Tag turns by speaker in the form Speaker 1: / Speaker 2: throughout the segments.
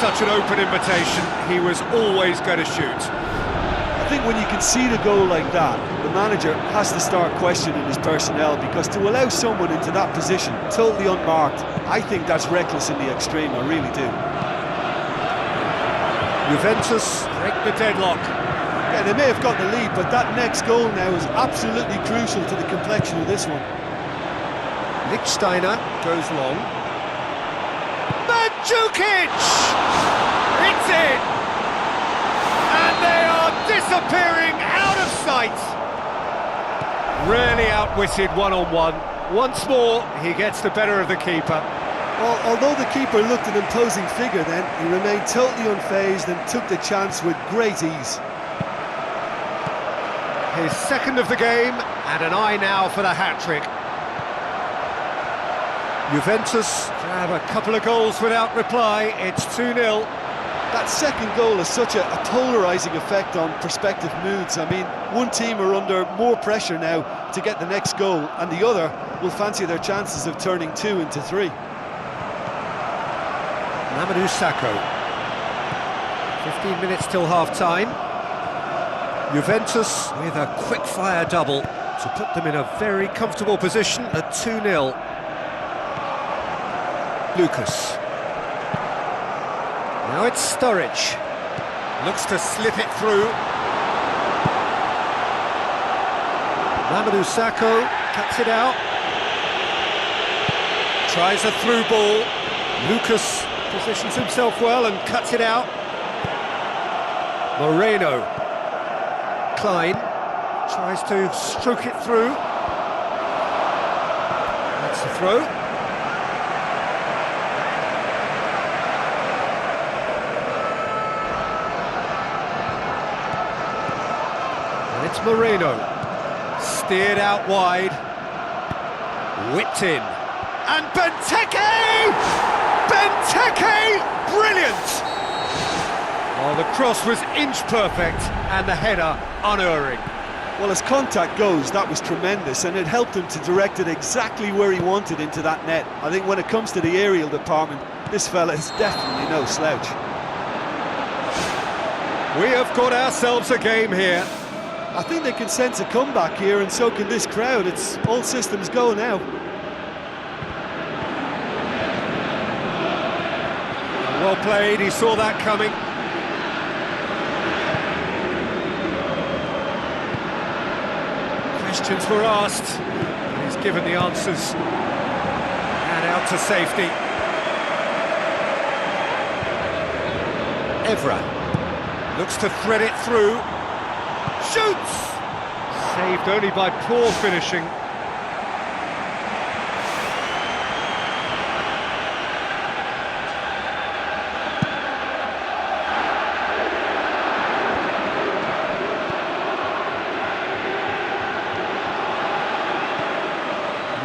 Speaker 1: such an open invitation, he was always going to shoot.
Speaker 2: I think when you concede a goal like that, the manager has to start questioning his personnel, because to allow someone into that position, totally unmarked, I think that's reckless in the extreme, I really do.
Speaker 1: Juventus break the deadlock.
Speaker 2: Yeah, they may have got the lead, but that next goal now is absolutely crucial to the complexion of this one.
Speaker 1: Lichtsteiner goes long. Mandzukic! It's in! And they are disappearing out of sight! Really outwitted one-on-one. Once more, he gets the better of the keeper.
Speaker 2: Well, although the keeper looked an imposing figure then, he remained totally unfazed and took the chance with great ease.
Speaker 1: His second of the game, and an eye now for the hat-trick. Juventus grab a couple of goals without reply. It's 2-0.
Speaker 2: That second goal has such a polarising effect on prospective moods. I mean, one team are under more pressure now to get the next goal, and the other will fancy their chances of turning 2 into 3.
Speaker 1: Mamadou Sakho. 15 minutes till half-time. Juventus with a quick-fire double to put them in a very comfortable position at 2-0. Lucas. Now it's Sturridge. Looks to slip it through. Mamadou Sakho cuts it out. Tries a through ball. Lucas positions himself well and cuts it out. Moreno. Klein tries to stroke it through. That's the throw. And it's Moreno. Steered out wide. Whipped in. And Benteke! Benteke! Brilliant! Oh, the cross was inch perfect and the header unerring.
Speaker 2: Well, as contact goes, that was tremendous, and it helped him to direct it exactly where he wanted into that net. I think when it comes to the aerial department, this fella is definitely no slouch.
Speaker 1: We have got ourselves a game here.
Speaker 2: I think they can sense a comeback here, and so can this crowd. It's all systems go now.
Speaker 1: Well played, he saw that coming. Questions were asked, and he's given the answers. And out to safety. Evra looks to thread it through. Shoots! Saved only by poor finishing.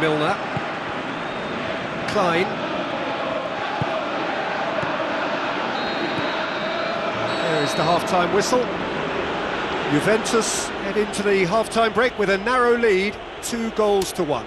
Speaker 1: Milner. Klein. There is the half-time whistle. Juventus head into the half-time break with a narrow lead, 2-1.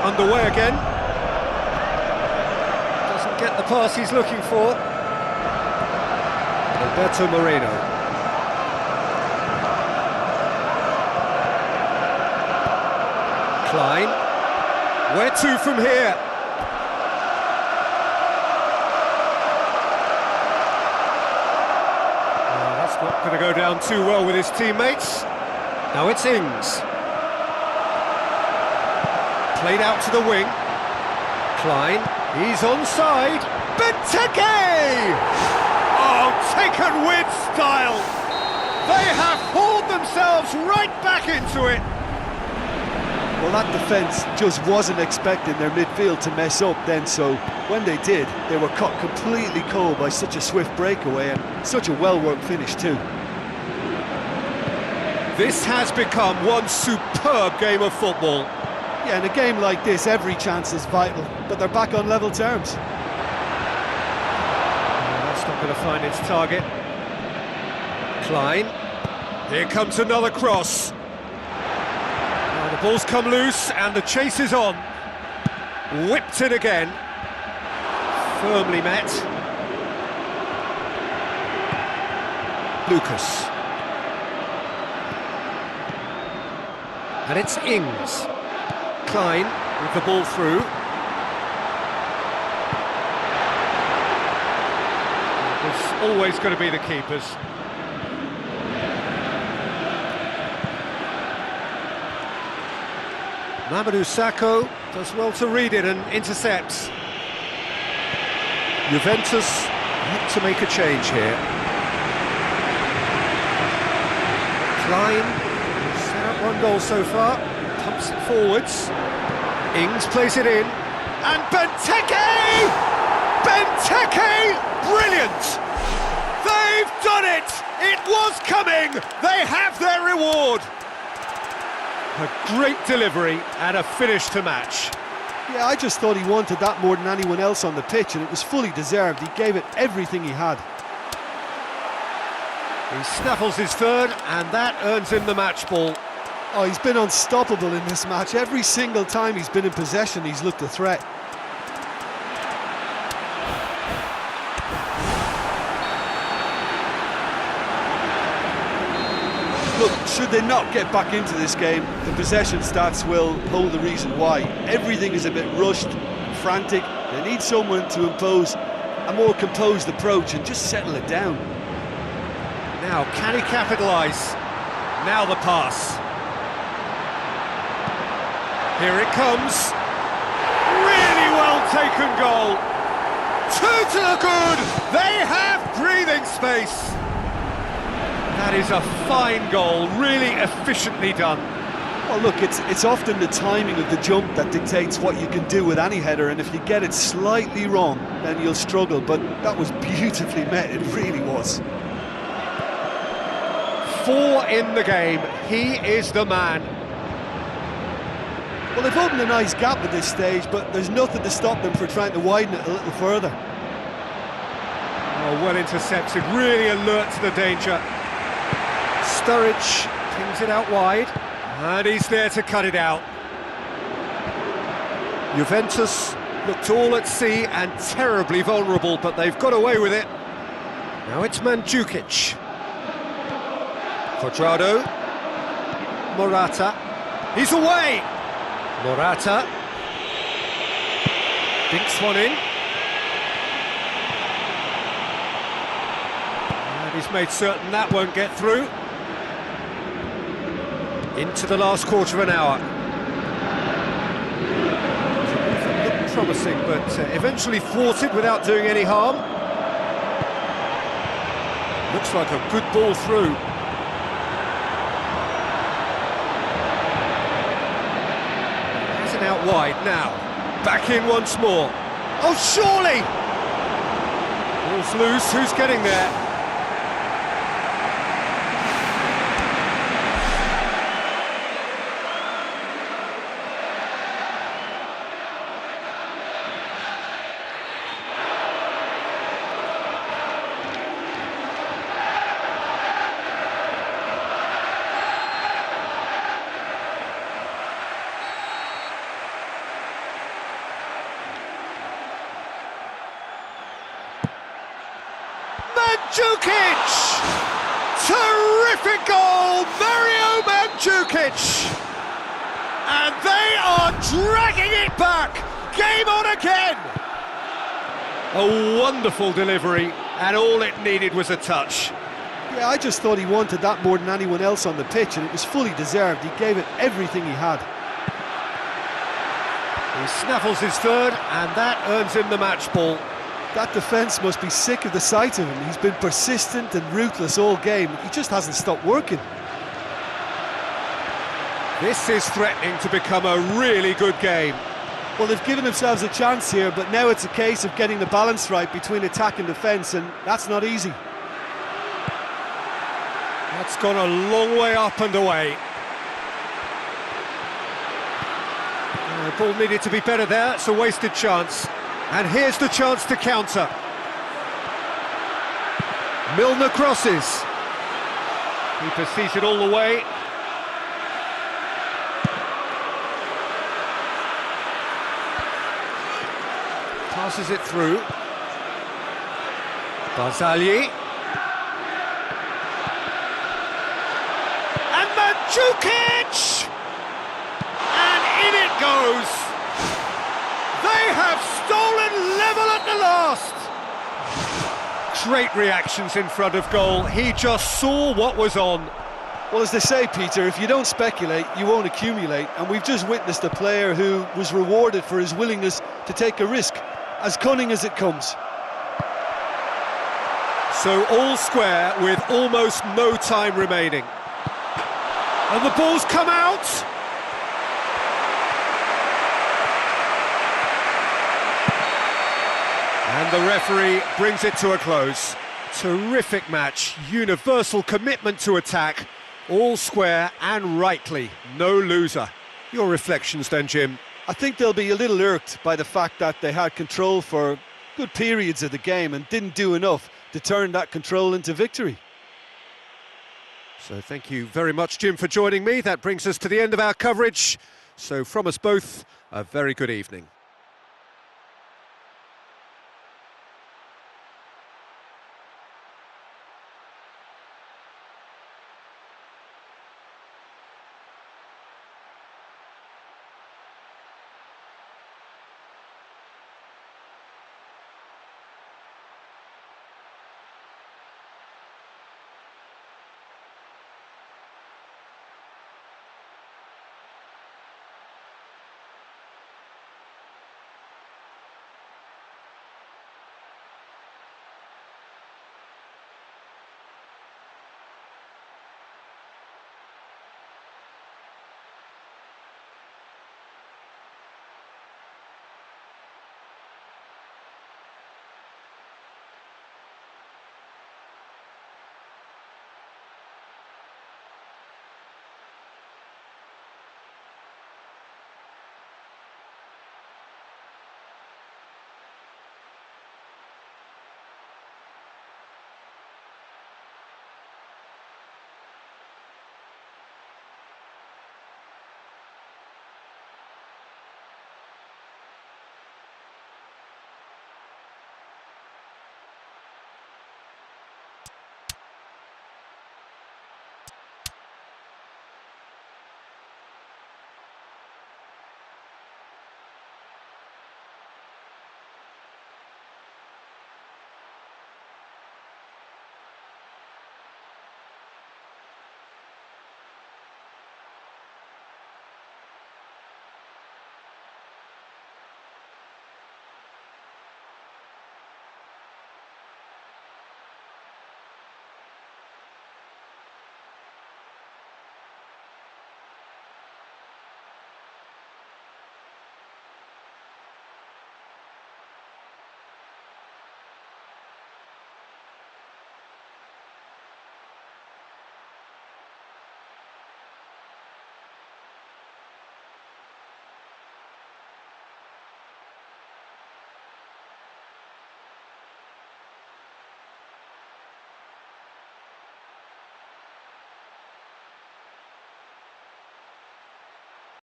Speaker 1: Underway again. Doesn't get the pass he's looking for. Alberto Moreno. Klein. Where to from here? That's not going to go down too well with his teammates. Now it's Ings. Played out to the wing. Klein, he's onside. Benteke! Oh, taken with style. They have hauled themselves right back into it.
Speaker 2: Well, that defence just wasn't expecting their midfield to mess up then, so when they did, they were caught completely cold by such a swift breakaway and such a well-worked finish too.
Speaker 1: This has become one superb game of football.
Speaker 2: Yeah, in a game like this, every chance is vital, but they're back on level terms.
Speaker 1: That's not going to find its target. Klein. Here comes another cross. Now the ball's come loose and the chase is on. Whipped it again. Firmly met. Lucas. And it's Ings. Klein with the ball through. It's always going to be the keepers. Mamadou Sakho does well to read it and intercepts. Juventus look to make a change here. Klein has set up one goal so far, pumps it forwards. Ings plays it in, and Benteke! Benteke! Brilliant! They've done it! It was coming! They have their reward! A great delivery and a finish to match.
Speaker 2: Yeah, I just thought he wanted that more than anyone else on the pitch, and it was fully deserved. He gave it everything he had.
Speaker 1: He snaffles his third, and that earns him the match ball.
Speaker 2: Oh, he's been unstoppable in this match. Every single time he's been in possession, he's looked a threat. Look, should they not get back into this game, the possession stats will hold the reason why. Everything is a bit rushed, frantic. They need someone to impose a more composed approach and just settle it down.
Speaker 1: Now, can he capitalise? Now the pass. Here it comes. Really well taken goal. Two to the good. They have breathing space. That is a fine goal, really efficiently done.
Speaker 2: Well, look, it's often the timing of the jump that dictates what you can do with any header, and if you get it slightly wrong, then you'll struggle, but that was beautifully met, it really was.
Speaker 1: 4 in the game, he is the man.
Speaker 2: Well, they've opened a nice gap at this stage, but there's nothing to stop them for trying to widen it a little further.
Speaker 1: Oh, well intercepted, really alert to the danger. Sturridge pings it out wide, and he's there to cut it out. Juventus looked all at sea and terribly vulnerable, but they've got away with it. Now it's Mandzukic. Cuadrado. Morata. He's away! Morata. Dinks one in. And he's made certain that won't get through. Into the last quarter of an hour. Looked promising, but eventually thwarted without doing any harm. Looks like a good ball through. Has it out wide now. Back in once more. Oh, surely! Ball's loose, who's getting there? Mandzukic! Terrific goal, Mario Mandzukic! And they are dragging it back! Game on again! A wonderful delivery, and all it needed was a touch.
Speaker 2: Yeah, I just thought he wanted that more than anyone else on the pitch, and it was fully deserved. He gave it everything he had.
Speaker 1: He snaffles his third, and that earns him the match ball.
Speaker 2: That defence must be sick of the sight of him. He's been persistent and ruthless all game. He just hasn't stopped working.
Speaker 1: This is threatening to become a really good game.
Speaker 2: Well, they've given themselves a chance here, but now it's a case of getting the balance right between attack and defence, and that's not easy.
Speaker 1: That's gone a long way up and away. The ball needed to be better there, it's a wasted chance. And here's the chance to counter. Milner crosses. Keeper sees it all the way. Passes it through. Barzagli. And Mandzukic! And in it goes! They have stolen level at the last! Great reactions in front of goal. He just saw what was on.
Speaker 2: Well, as they say, Peter, if you don't speculate, you won't accumulate. And we've just witnessed a player who was rewarded for his willingness to take a risk, as cunning as it comes.
Speaker 1: So all square with almost no time remaining. And the ball's come out! And the referee brings it to a close. Terrific match, universal commitment to attack, all square and rightly, no loser. Your reflections then, Jim?
Speaker 2: I think they'll be a little irked by the fact that they had control for good periods of the game and didn't do enough to turn that control into victory.
Speaker 1: So thank you very much, Jim, for joining me. That brings us to the end of our coverage. So from us both, a very good evening.